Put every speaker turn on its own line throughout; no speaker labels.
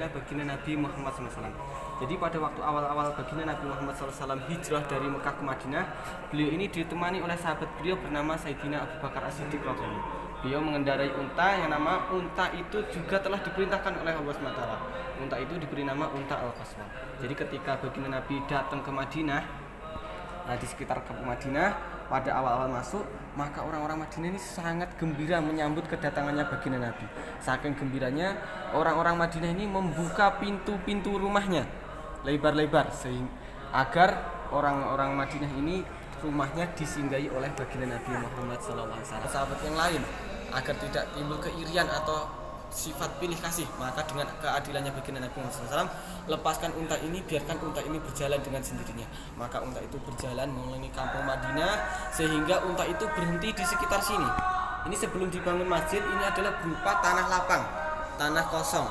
oleh baginda Nabi Muhammad SAW. Jadi pada waktu awal-awal baginda Nabi Muhammad SAW hijrah dari Mekah ke Madinah, beliau ini ditemani oleh sahabat beliau bernama Sayyidina Abu Bakar As-Siddiq radhiyallahu. Beliau mengendarai unta yang nama unta itu juga telah diperintahkan oleh Allah SWT. Unta itu diberi nama unta Al-Qaswa. Jadi ketika baginda Nabi datang ke Madinah, di sekitar Madinah pada awal-awal masuk, maka orang-orang Madinah ini sangat gembira menyambut kedatangannya baginda Nabi. Saking gembiranya, orang-orang Madinah ini membuka pintu-pintu rumahnya lebar-lebar sehingga agar orang-orang Madinah ini rumahnya disinggahi oleh baginda Nabi Muhammad SAW. Sahabat yang lain agar tidak timbul keirian atau sifat pilih kasih, maka dengan keadilannya baginda Nabi Muhammad SAW, lepaskan unta ini, biarkan unta ini berjalan dengan sendirinya. Maka unta itu berjalan mengelilingi kampung Madinah sehingga unta itu berhenti di sekitar sini. Ini sebelum dibangun masjid, ini adalah berupa tanah lapang, tanah kosong,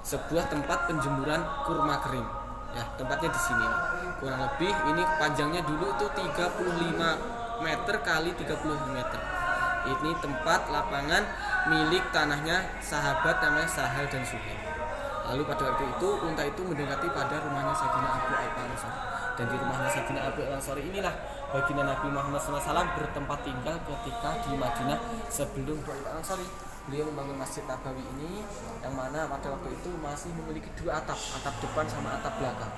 sebuah tempat penjemuran kurma kering. Ya, tempatnya di sini. Kurang lebih ini panjangnya dulu itu 35 meter kali 30 meter. Ini tempat lapangan milik tanahnya sahabat namanya Sahal dan Suhail. Lalu pada waktu itu unta itu mendekati pada rumahnya Sayyidina Abu Ayyub Al-Ansari. Dan di rumahnya Sayyidina Abu Ayyub Al-Ansari inilah baginda Nabi Muhammad SAW bertempat tinggal ketika di Madinah sebelum Abu Ayyub Al-Ansari. Beliau membangun Masjid Nabawi ini yang mana pada waktu itu masih memiliki dua atap depan sama atap belakang.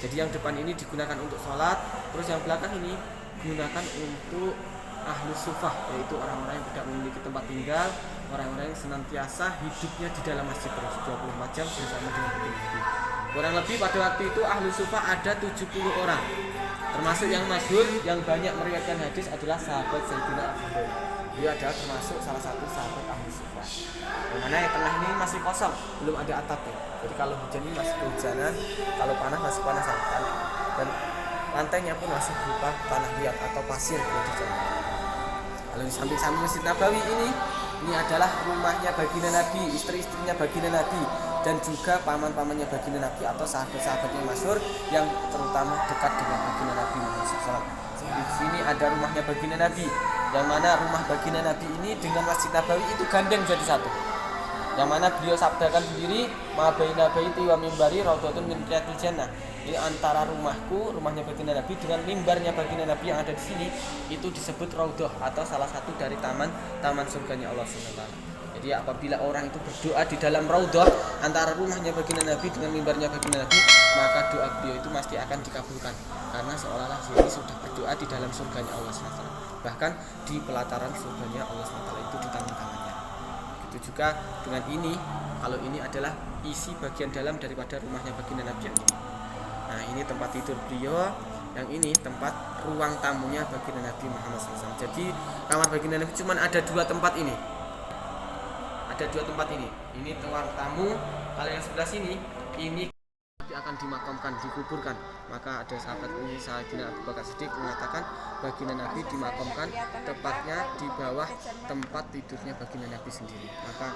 Jadi yang depan ini digunakan untuk sholat, terus yang belakang ini digunakan untuk ahlus sufah, yaitu orang-orang yang tidak memiliki tempat tinggal, orang-orang yang senantiasa hidupnya di dalam masjid terus 24 jam bersama dengan baginda Nabi. Kurang lebih pada waktu itu ahlus sufah ada 70 orang. Termasuk yang masyhur yang banyak meriwayatkan hadis adalah sahabat Sayyidina Abu Hurairah. Dia adalah termasuk salah satu sahabat ahli sufah. Yang mana yang tengah ini masih kosong, belum ada atapnya. Jadi kalau hujan ini masih kehujanan, kalau panas masih panas sangat. Dan lantainya pun masih berupa tanah liat atau pasir di sana. Lalu di samping-samping Masjid Nabawi ini adalah rumahnya baginda Nabi, istri-istrinya baginda Nabi, dan juga paman-pamannya baginda Nabi atau sahabat-sahabat yang masyhur yang terutama dekat dengan baginda Nabi Muhammad SAW. Di sini ada rumahnya baginda Nabi, yang mana rumah baginda Nabi ini dengan Masjid Nabawi itu gandeng jadi satu. Yang mana beliau sabdakan sendiri, ma baina baiti wa mimbari raudhatun min riyadil jannah. Ini antara rumahku, rumahnya baginda Nabi dengan mimbarnya baginda Nabi yang ada di sini itu disebut raudhah atau salah satu dari taman surganya Allah SWT. Jadi apabila orang itu berdoa di dalam raudhah antara rumahnya baginda Nabi dengan mimbarnya baginda Nabi, maka doa beliau itu pasti akan dikabulkan karena seolah-olah dia ini sudah berdoa di dalam surganya Allah SWT. Bahkan di pelataran surganya Allah SWT itu di tangan-tangannya. Begitu juga dengan ini, kalau ini adalah isi bagian dalam daripada rumahnya baginda Nabi yang ini. Nah, ini tempat tidur beliau, yang ini tempat ruang tamunya baginda Nabi Muhammad SAW. Jadi kamar baginda Nabi cuma ada dua tempat ini. Ada dua tempat ini. Ini ruang tamu. Kalau yang sebelah sini, ini akan dimakamkan, dikuburkan. Maka ada sahabat ini Sayyidina Abu Bakar Siddiq mengatakan baginda Nabi dimakamkan tepatnya di bawah tempat tidurnya baginda Nabi sendiri. Maka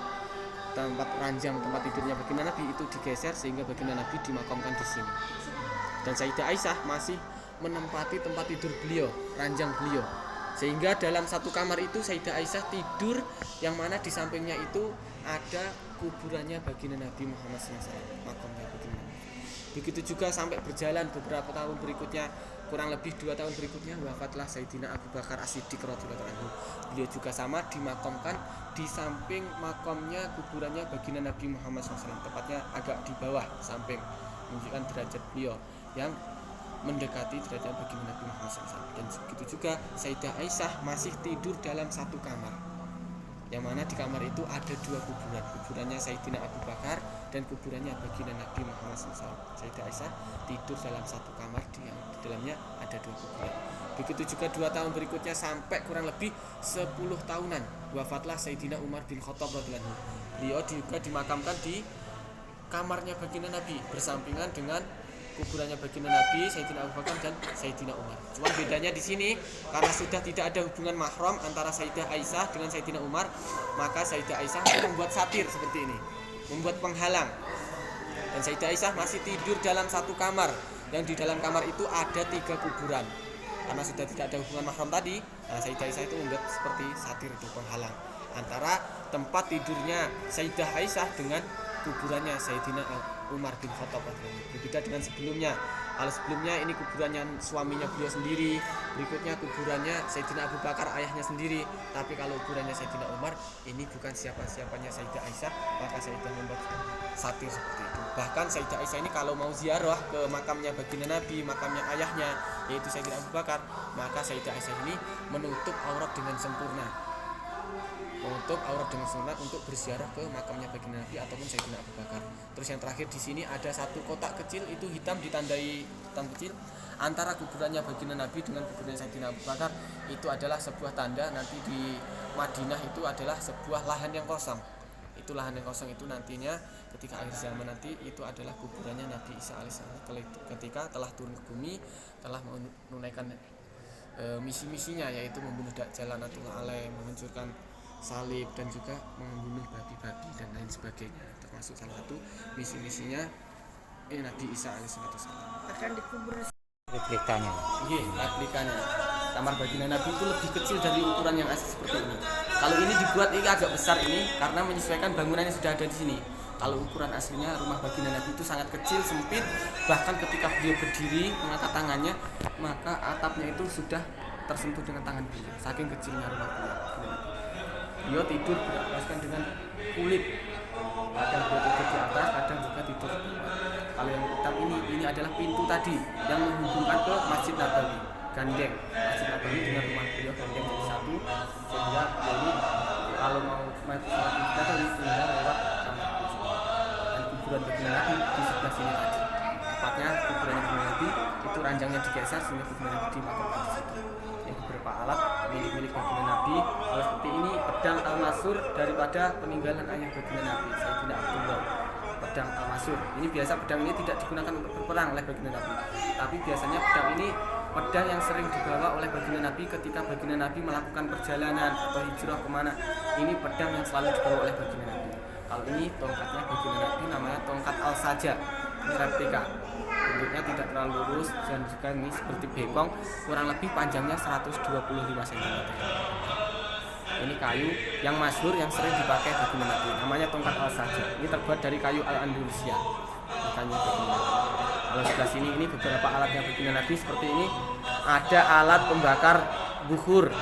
tempat ranjang tempat tidurnya baginda Nabi itu digeser sehingga baginda Nabi dimakamkan di sini. Dan Sayyidah Aisyah masih menempati tempat tidur beliau, ranjang beliau. Sehingga dalam satu kamar itu Sayyidah Aisyah tidur yang mana di sampingnya itu ada kuburannya baginda Nabi Muhammad SAW, makamnya baginda Nabi. Begitu juga sampai berjalan beberapa tahun berikutnya, kurang lebih 2 tahun berikutnya wafatlah Sayyidina Abu Bakar As-Siddiq radhiyallahu anhu. Beliau juga sama dimakamkan di samping makamnya kuburannya baginda Nabi Muhammad SAW, tepatnya agak di bawah samping, menunjukkan derajat beliau yang mendekati derajat baginda Nabi Muhammad SAW. Dan begitu juga Sayyidah Aisyah masih tidur dalam satu kamar, yang mana di kamar itu ada 2 kuburan, kuburannya Sayyidina Abu Bakar dan kuburannya baginda Nabi Muhammad SAW. Sayyidah Aisyah tidur dalam satu kamar yang di dalamnya ada 2 kuburan. Begitu juga 2 tahun berikutnya sampai kurang lebih 10 tahunan wafatlah Sayyidina Umar bin Khattab radhiyallahu anhu. Beliau juga dimakamkan di kamarnya baginda Nabi bersampingan dengan kuburannya baginda Nabi, Sayyidina Abu Bakar dan Sayyidina Umar. Cuma bedanya di sini karena sudah tidak ada hubungan mahram antara Sayyidah Aisyah dengan Sayyidina Umar, maka Sayyidah Aisyah membuat satir seperti ini, membuat penghalang. Dan Sayyidah Aisyah masih tidur dalam satu kamar, yang di dalam kamar itu ada 3 kuburan. Karena sudah tidak ada hubungan mahram tadi, Sayyidah Aisyah itu membuat seperti satir itu, penghalang antara tempat tidurnya Sayyidah Aisyah dengan kuburannya Sayyidina Umar bin Khattab. Berbeda dengan sebelumnya. Kalau sebelumnya ini kuburannya suaminya beliau sendiri, berikutnya kuburannya Sayyidina Abu Bakar ayahnya sendiri. Tapi kalau kuburannya Sayyidina Umar ini bukan siapa-siapanya Sayyidah Aisyah, maka Sayyidah membuat satir seperti itu. Bahkan Sayyidah Aisyah ini kalau mau ziarah ke makamnya baginda Nabi, makamnya ayahnya yaitu Sayyidina Abu Bakar, maka Sayyidah Aisyah ini menutup aurat dengan sempurna. Untuk berziarah ke makamnya baginda Nabi ataupun Sayyidina Abu Bakar. Terus yang terakhir di sini ada satu kotak kecil itu hitam ditandai hitam kecil antara kuburannya baginda Nabi dengan kuburannya Sayyidina Abu Bakar. Itu adalah sebuah tanda nanti di Madinah itu adalah sebuah lahan yang kosong. Itu lahan yang kosong itu nantinya ketika akhir zaman nanti itu adalah kuburannya Nabi Isa alaihissalam ketika telah turun ke bumi, telah menunaikan misi-misinya, yaitu membunuh Dajjal laknatullah alaih, menghancurkan salib dan juga membunuh babi-babi dan lain sebagainya. Termasuk salah satu misi-misinya Nabi Isa alaihissalam
akan dikubur.
Replikanya.
Replikanya. Kamar baginda Nabi itu lebih kecil dari ukuran yang asli seperti ini. Kalau ini dibuat ini agak besar ini karena menyesuaikan bangunan yang sudah ada di sini. Kalau ukuran aslinya rumah baginda Nabi itu sangat kecil, sempit, bahkan ketika beliau berdiri mengangkat tangannya, maka atapnya itu sudah tersentuh dengan tangan beliau. Saking kecilnya rumah beliau. Beliau tidur beralaskan dengan kulit. Kadang beliau tidur di atas, kadang juga tidur di bawah. Kalau yang hitam ini adalah pintu tadi yang menghubungkan ke Masjid Nabawi. Gandeng Masjid Nabawi dengan rumah beliau gandeng jadi satu, sehingga ini kalau mau mati sholat kita tadi tinggal lewat kamar dan kuburan baginda Nabi di sebelah sini tadi. Tepatnya kuburan baginda Nabi itu ranjangnya digeser sehingga kuburan Nabi dimakamkan di situ. Ini beberapa alat milik baginda Nabi. Kalau seperti ini pedang al-masur daripada peninggalan ayah baginda Nabi Sayyidina Abdullah. Pedang al-masur ini biasa pedang ini tidak digunakan untuk berperang oleh baginda Nabi, tapi biasanya pedang ini pedang yang sering dibawa oleh baginda Nabi ketika baginda Nabi melakukan perjalanan atau hijrah kemana. Ini pedang yang selalu dibawa oleh baginda Nabi. Kalau ini tongkatnya baginda Nabi namanya tongkat al-saja. Ini replika, bentuknya tidak terlalu lurus dan juga ini seperti bengkong, kurang lebih panjangnya 125 cm. Ini kayu yang masyhur yang sering dipakai baginda Nabi, namanya tongkat al-saja. Ini terbuat dari kayu al-Andalusia. Kayu baginda Nabi. Kalau sebelah sini ini beberapa alatnya baginda Nabi seperti ini. Ada alat pembakar bukhur,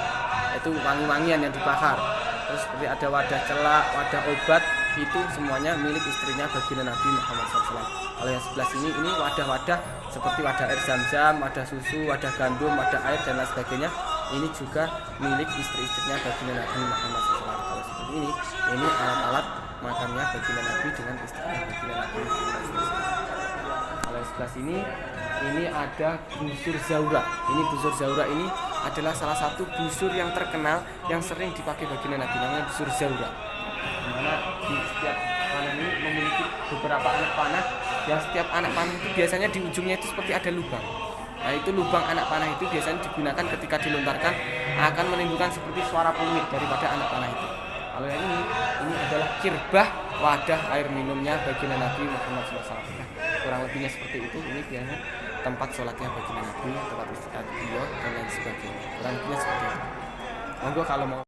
itu wangi-wangian yang dibakar. Terus seperti ada wadah celak, wadah obat, itu semuanya milik istrinya baginda Nabi Muhammad SAW. Kalau yang sebelah sini ini wadah-wadah seperti wadah air zam-zam, wadah susu, wadah gandum, wadah air dan lain sebagainya. Ini juga milik istri-istrinya baginda Nabi Muhammad SAW. Kalau seperti ini alat-alat makamnya baginda Nabi dengan istrinya baginda Nabi Muhammad SAW. Kalau sebelah sini ini ada busur zaura. Ini busur zaura ini adalah salah satu busur yang terkenal yang sering dipakai baginda Nabi, namanya busur zaura. Dimana di setiap panah ini memiliki beberapa anak panah, yang setiap anak panah itu biasanya di ujungnya itu seperti ada lubang. Nah itu lubang anak panah itu biasanya digunakan ketika dilontarkan akan menimbulkan seperti suara pungit daripada anak panah itu. Kalau yang ini adalah kirbah, wadah air minumnya baginda Nabi Muhammad SAW. Kurang lebihnya seperti itu. Ini biasanya tempat sholatnya baginda Nabi, tempat istirahat beliau dan lain sebagainya. Kurang lebihnya seperti itu. Monggo kalau mau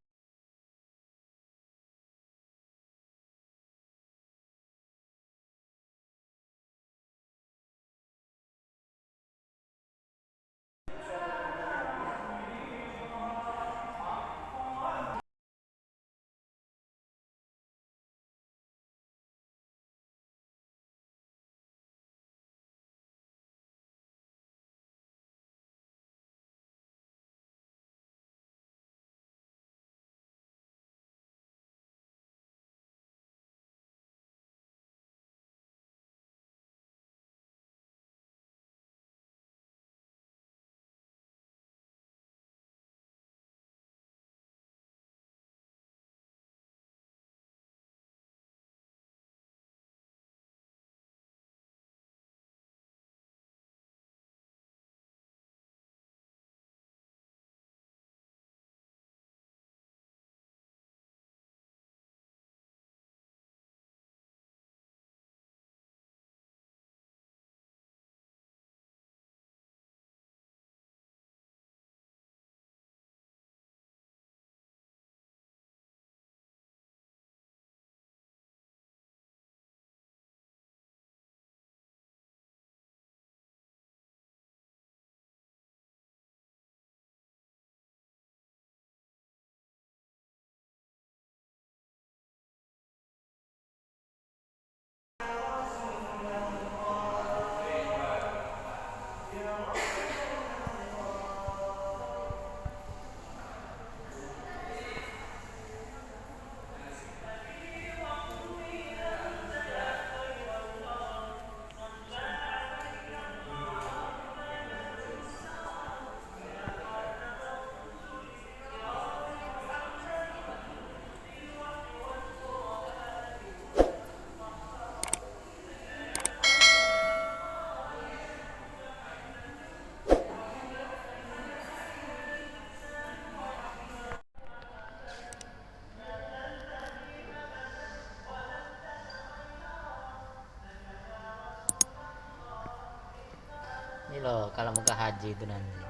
loh kalau mau ke haji itu nanti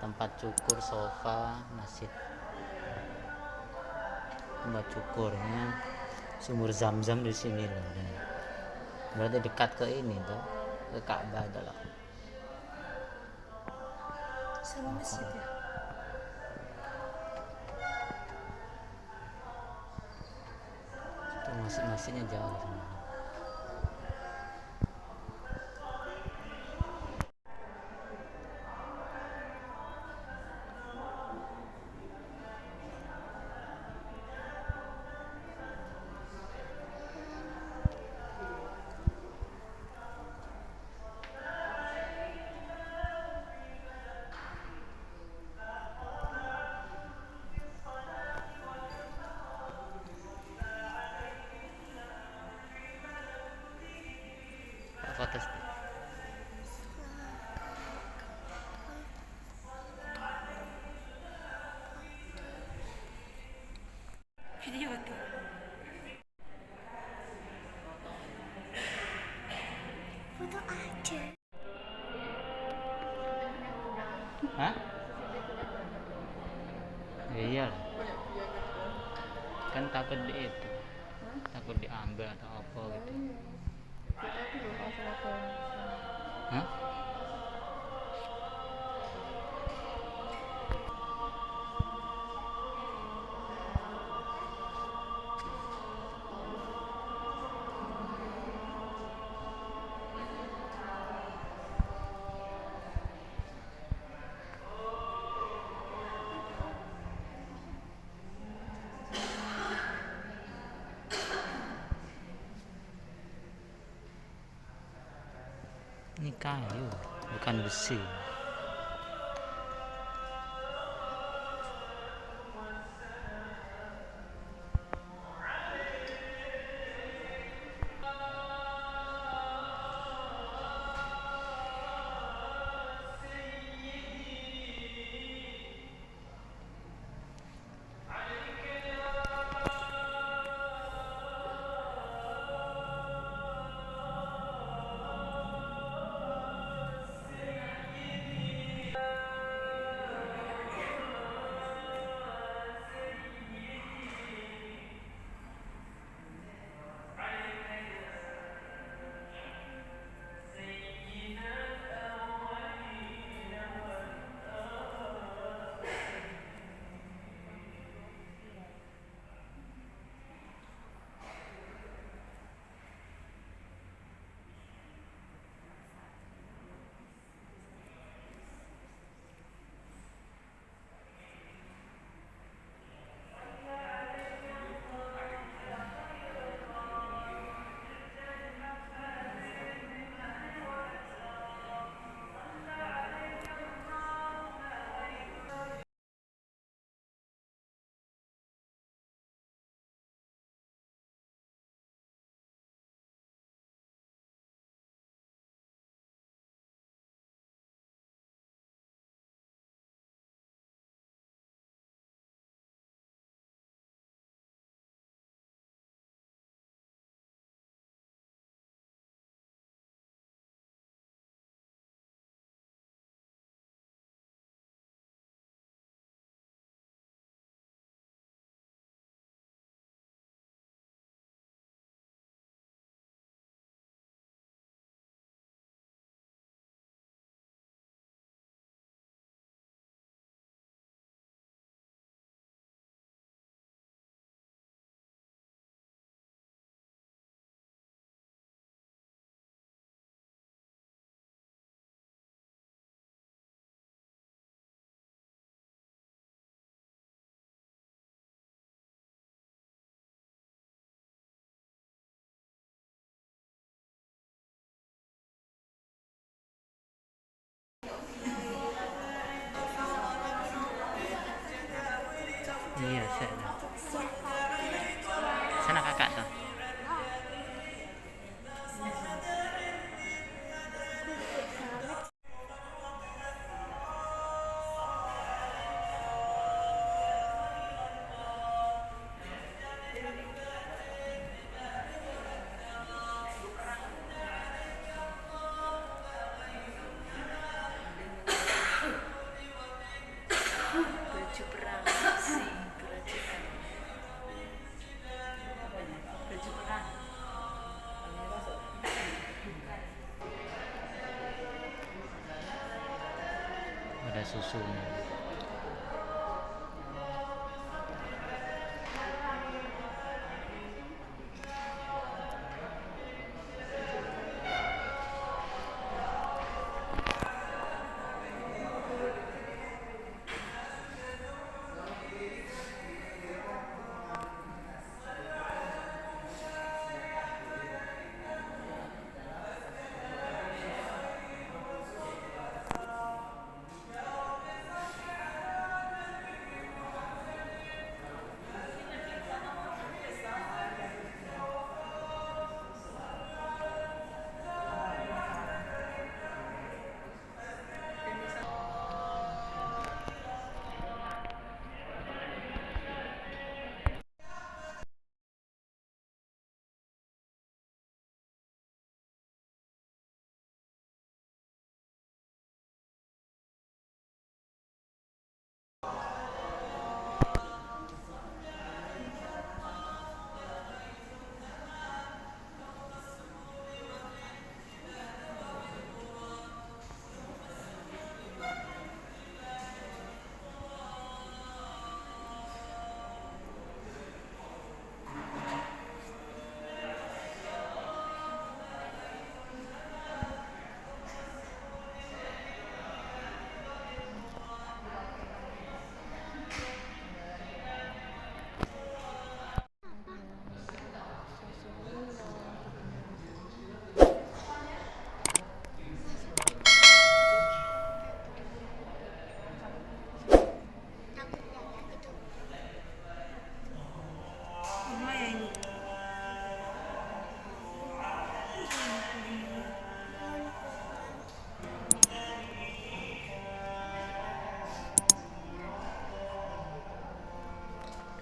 tempat cukur sofa masjid, tempat cukurnya sumur zam-zam di sini loh. Berarti dekat ke ini tuh, ke Ka'bah tuh loh.
Sama masjid ya.
Itu masjidnya jauh sana. Foto
Video tuh. Foto aja.
hah? Iya lah. Kan takut di itu, takut diambil atau apa gitu. Hah? Ini kayu, bukan besi. Iya, saya. Sana kakak tuh. susunya.
Mama ya ini.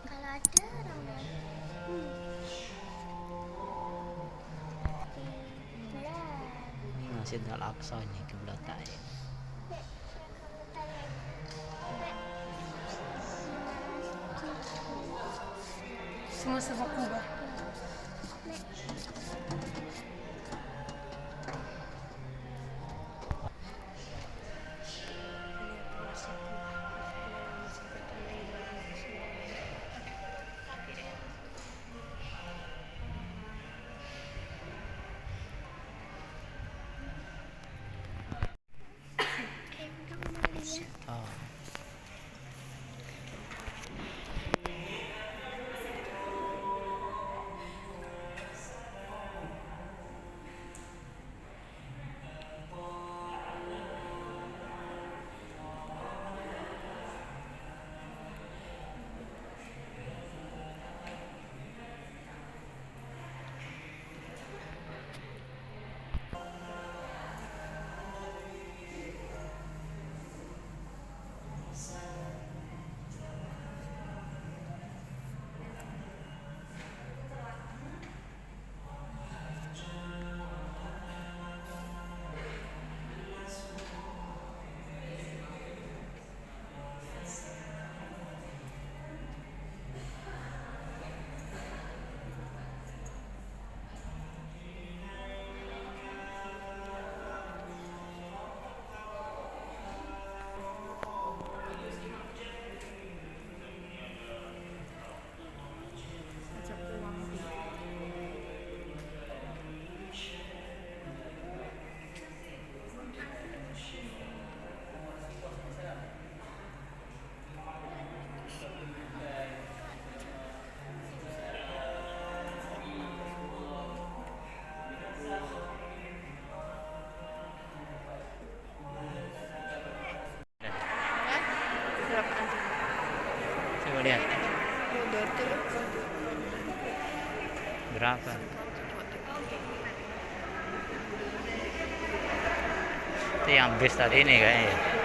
Kalau ada orang
Masjid Al-Aqsa ini kiblatnya.
semua sepak kubah.
Oh. Coba lihat. Berapa? Itu yang base tadi ini kayaknya ya.